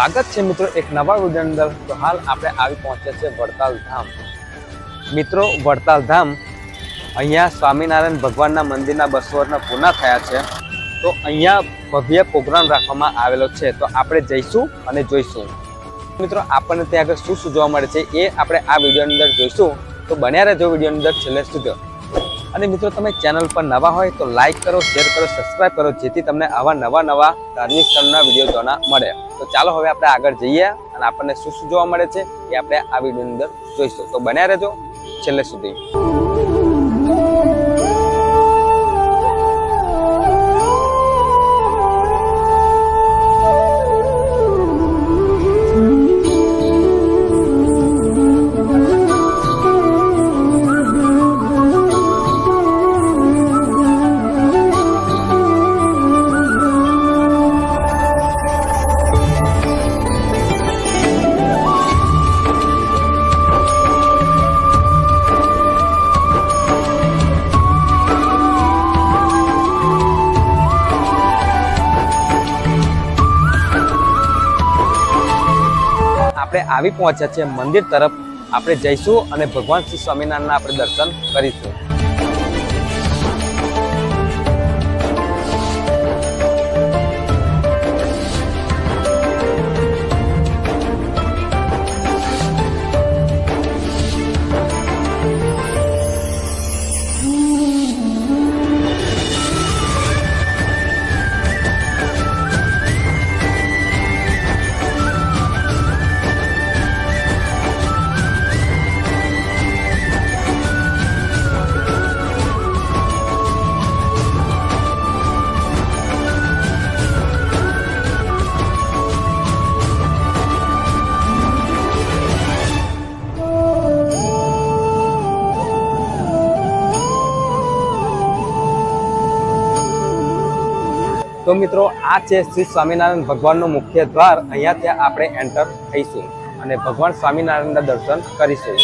સ્વાગત છે મિત્રો એક નવા વિડીયો અંદર। તો હાલ આપણે આવી પહોંચ્યા છે વડતાલ ધામ। મિત્રો વડતાલ ધામ અહીંયા સ્વામિનારાયણ ભગવાનના મંદિરના 200 વર્ષના પૂર્ણ થયા છે। તો અહીંયા ભવ્ય પ્રોગ્રામ રાખવામાં આવેલો છે। તો આપણે જઈશું અને જોઈશું મિત્રો આપણને ત્યાં આગળ શું જોવા મળે છે એ આપણે આ વિડીયોની અંદર જોઈશું। તો બન્યા રહેજો વિડીયોની અંદર છેલ્લે સુધી। અને મિત્રો તમે ચેનલ પર નવા હોય તો લાઈક કરો, શેર કરો, સબસ્ક્રાઇબ કરો, જેથી તમને આવા નવા ધાર્મિક સ્થળના વિડીયો જોવા મળે। તો ચાલો હવે આપણે આગળ જઈએ અને આપણને શું જોવા મળે છે એ આપણે આ વિડીયોની અંદર જોઈશું। તો બન્યા રહેજો છેલ્લે સુધી। આપણે આવી પહોંચ્યા છે મંદિર તરફ। આપણે જઈશું અને ભગવાન શ્રી સ્વામિનારાયણના આપણે દર્શન કરીશું। તો મિત્રો આ છે શ્રી સ્વામિનારાયણ ભગવાનનું મુખ્ય દ્વાર। અહીંયાથી આપણે એન્ટર થઈશું અને ભગવાન સ્વામિનારાયણના દર્શન કરીશું।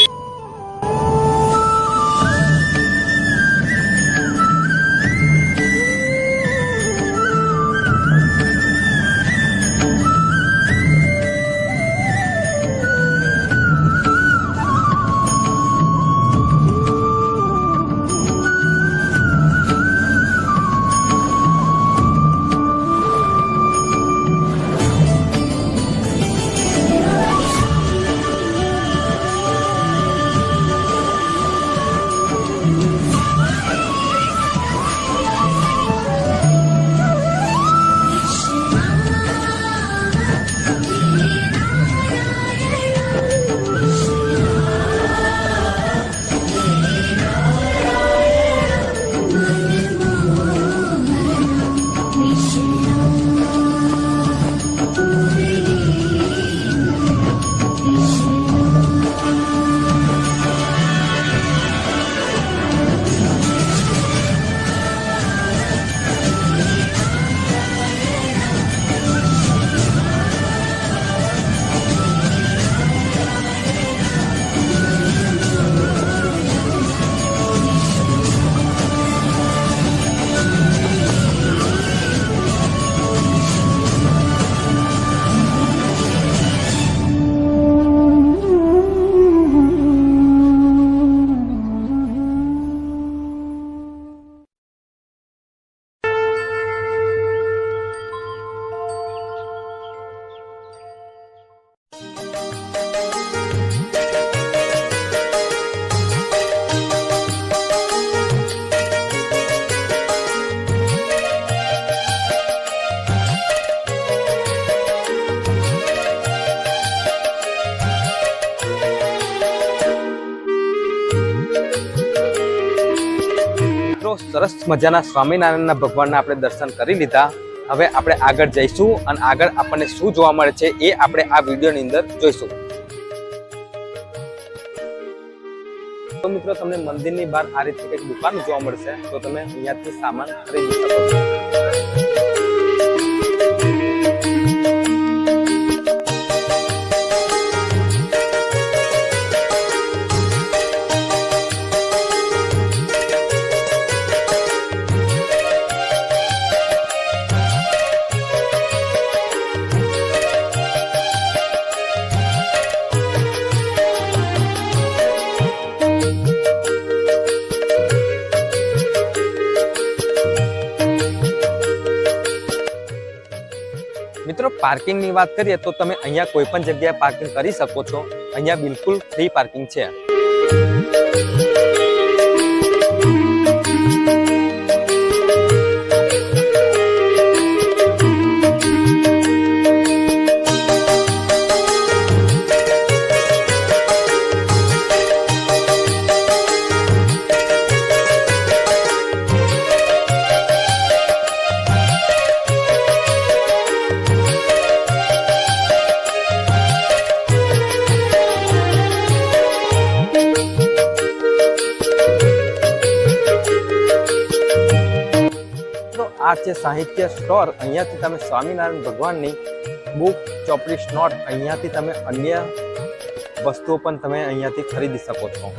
સરસ મજાના સ્વામિનારાયણના ભગવાનના આપણે દર્શન કરી લીધા। હવે આપણે આગળ જઈશું અને આગળ આપણને શું જોવા મળે છે એ આપણે આ વિડીયોની અંદર જોઈશું। તો મિત્રો તમને મંદિરની બહાર આ રીતે કંઈક દુકાન જોવા મળશે। તો તમે અહીંયાથી સામાન ખરીદી શકો છો। પાર્કિંગની વાત કરીએ તો તમે અહીંયા કોઈ પણ જગ્યાએ પાર્કિંગ કરી શકો છો. અહીંયા બિલકુલ ફ્રી પાર્કિંગ છે. આ છે સાહિત્ય સ્ટોર. અહીંયાથી તમે સ્વામિનારાયણ ભગવાનની બુક, ચોપડીસ, નોટ, અહીંયાથી તમે અન્ય વસ્તુઓ પણ તમે અહીંયાથી ખરીદી શકો છો.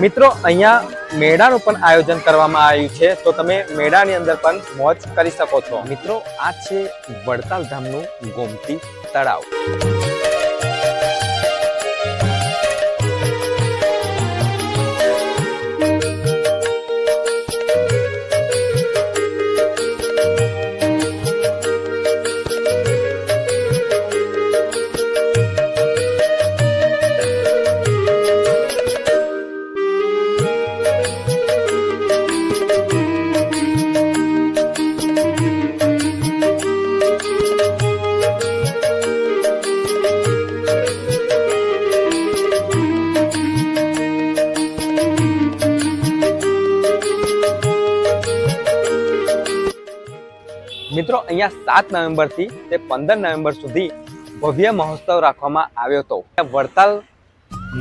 મિત્રો અહીંયા મેળાનું પણ આયોજન કરવામાં આવ્યું છે, તો તમે મેળાની અંદર પણ મોજ કરી શકો છો. મિત્રો આ છે વડતાલ ધામનું ગોમતી તળાવ. મિત્રો અહીંયા 7 નવેમ્બરથી તે 15 નવેમ્બર સુધી ભવ્ય મહોત્સવ રાખવામાં આવ્યો હતો. વડતાલ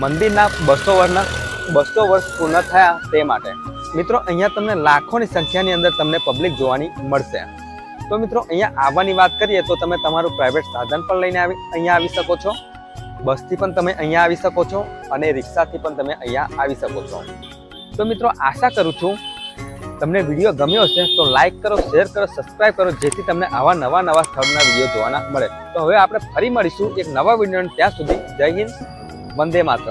મંદિરના 200 વર્ષ પૂર્ણ થયા તે માટે. મિત્રો અહીંયા તમને લાખોની સંખ્યાની અંદર તમને પબ્લિક જોવાની મળશે. તો મિત્રો અહીંયા આવવાની વાત કરીએ તો તમે તમારું પ્રાઇવેટ સાધન પણ લઈને અહીંયા આવી શકો છો. બસથી પણ તમે અહીંયા આવી શકો છો અને રિક્ષાથી પણ તમે અહીંયા આવી શકો છો. તો મિત્રો આશા કરું છું તમને વિડીયો ગમ્યો હશે તો લાઈક કરો, શેર કરો, સબસ્ક્રાઇબ કરો, જેથી તમને આવા નવા સ્થળના વિડીયો જોવાના મળે. તો હવે આપણે ફરી મળીશું એક નવા વિડીયો. ત્યાં સુધી જય હિન્દ, વંદે માતરમ.